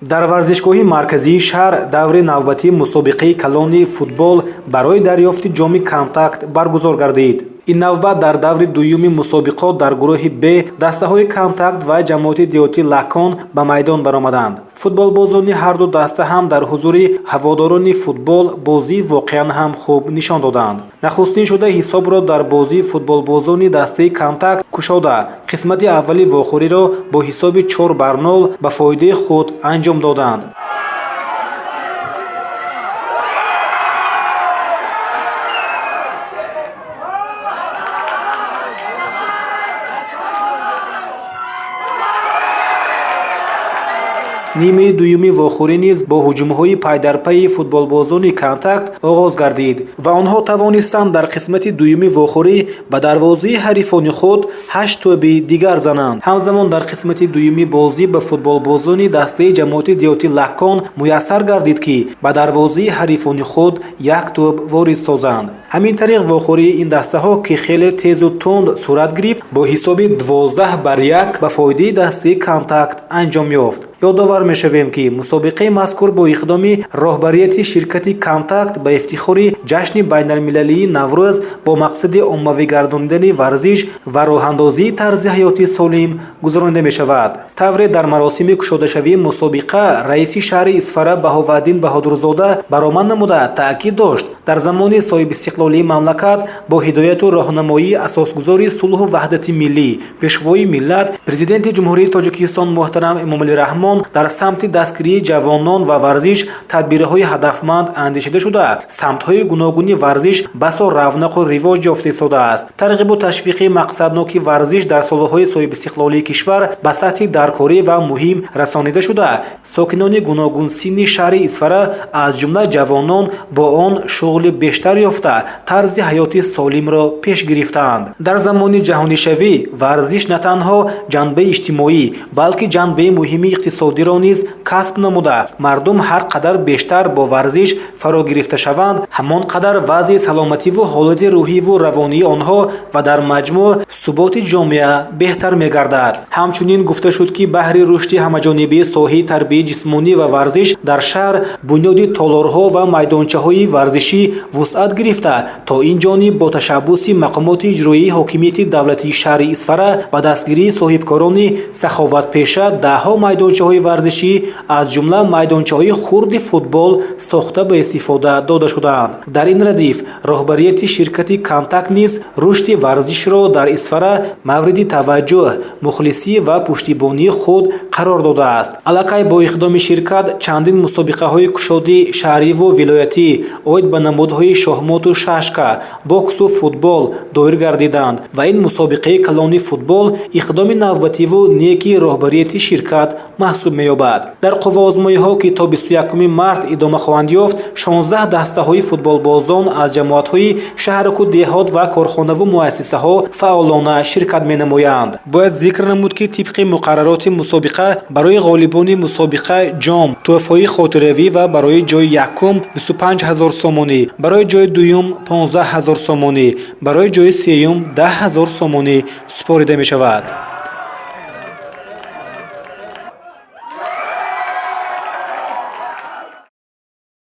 дар варзишгоҳи марказии шаҳр даври навбатии мусобиқаи калони футбол барои дарёфти ҷоми контакт баргузор гардид. ин навбат дар даври дуюми мусобиқот дар гурӯҳи Б дастаҳои контакт ва ҷамоати диёти Лакон ба майдон баромаданд. футболбозони ҳарду даста ҳам дар ҳузури ҳаводорони футбол бозии воқеан ҳам хуб нишон доданд. нахустин шуда ҳисобро дар бозии футболбозони дастаи контакт кушода қисмати аввали вохӯриро бо ҳисоби 4-0 ба фоидаи худ анҷом доданд. нимаи дуюми вохӯрӣ низ бо ҳуҷумҳои пайдарпайи футболбозони контакт оғоз гардид ва онҳо тавонистанд дар қисмати дуюми вохӯрӣ ба дарвозаи ҳарифони худ 8 тоби дигар зананд. ҳамзамон дар қисмати дуюми бозӣ ба футболбозони дастаи ҷамоати диёти Лакон муяссар гардид ки ба дарвозаи ҳарифони худ 1 тоб ворид созанд. ҳамин тариқ вохӯрии ин дастаҳо ки хеле тезу тунд сурат гирифт бо ҳисоби 12-1 ба фоидаи дастаи контакт анҷом ёфт. ёдовар мешавем ки мусобиқаи мазкур бо иқдоми роҳбарияти ширкати контакт ба ифтихори ҷашни байналмилалии Наврӯз бо мақсади оммавӣ гардонидани варзиш ва роҳандозии тарзи ҳаёти солим гузаронида мешавад. тавре дар маросими кушодашавии мусобиқа раиси шаҳри Исфара Баҳоваддин Баҳодурзода баромад намуда таъкид дошт дар замони соҳибистиқлолии мамлакат бо ҳидояту роҳнамоии асосгузори сулҳу ваҳдати миллӣ пешвои миллат президенти ҷумҳурии Тоҷикистон муҳтарам Эмомалӣ Раҳмон дар самти дастгирии ҷавонон ва варзиш тадбирҳои ҳадафманд андешида шуда самтҳои гуногуни варзиш басо равнақу ривоҷ ёфта истодааст. тарғибу ташвиқи мақсадноки варзиш дар солҳои соҳибистиқлолии кишвар ба сатҳи даркорӣ ва муҳим расонида шуда сокинони гуногунсинни шаҳри Исфара аз ҷумла ҷавонон бо он шуғли бештар ёфта тарзи ҳаёти солимро пеш гирифтаанд. дар замони ҷаҳонишавӣ варзиш на танҳо ҷанбаи иҷтимоӣ балки ҷанбаи муҳими иқтисодиро низ касб намуда мардум ҳар қадар бештар бо варзиш фаро гирифта шаванд ҳамон қадар вазъи саломативу ҳолати рӯҳиву равонии онҳо ва дар маҷмӯъ суботи ҷомеа беҳтар мегардад. ҳамчунин гуфта шуд ки баҳри рушди ҳамаҷонибии соҳаи тарбияи ҷисмонӣ ва варзиш дар шаҳр бунёди толорҳо ва майдончаҳои варзишӣ вусъат гирифта то ин ҷониб бо ташаббуси мақомоти иҷроии ҳокимияти давлатии шаҳри Исфара ва дастгирии соҳибкорони саховатпеша даҳҳо майдончаҳои варзишӣ аз ҷумла майдончаҳои хурди футбол сохта ба истифода дода шудаанд. дар ин радиф роҳбарияти ширкати контакт низ рушди варзишро дар Исфара мавриди таваҷҷӯҳ мухлисӣ ва пуштибонии худ қарор додааст. аллакай бо иқдоми ширкат чандин мусобиқаҳои кушоди шаҳриву вилоятӣ оид ба намудҳои шоҳмоту шашка боксу футбол доир гардиданд ва ин мусобиқаи калони футбол иқдоми навбативу неки роҳбарияти ширкат маҳсуб меёбад. дар қуввоозмоиҳо ки то 21 март идома хоҳанд ёфт 16 дастаҳои футболбозон аз ҷамоатҳои шаҳраку деҳот ва корхонаву муассисаҳо фаъолона ширкат менамоянд. бояд зикр намуд ки тибқи муқаррароти мусобиқа барои ғолибони мусобиқа ҷом тӯҳфаҳои хотиравӣ ва барои ҷои якум 25 000 сомонӣ, барои ҷои дуюм 15 000 сомонӣ, барои ҷои сеюм 10 000 сомонӣ супорида мешавад.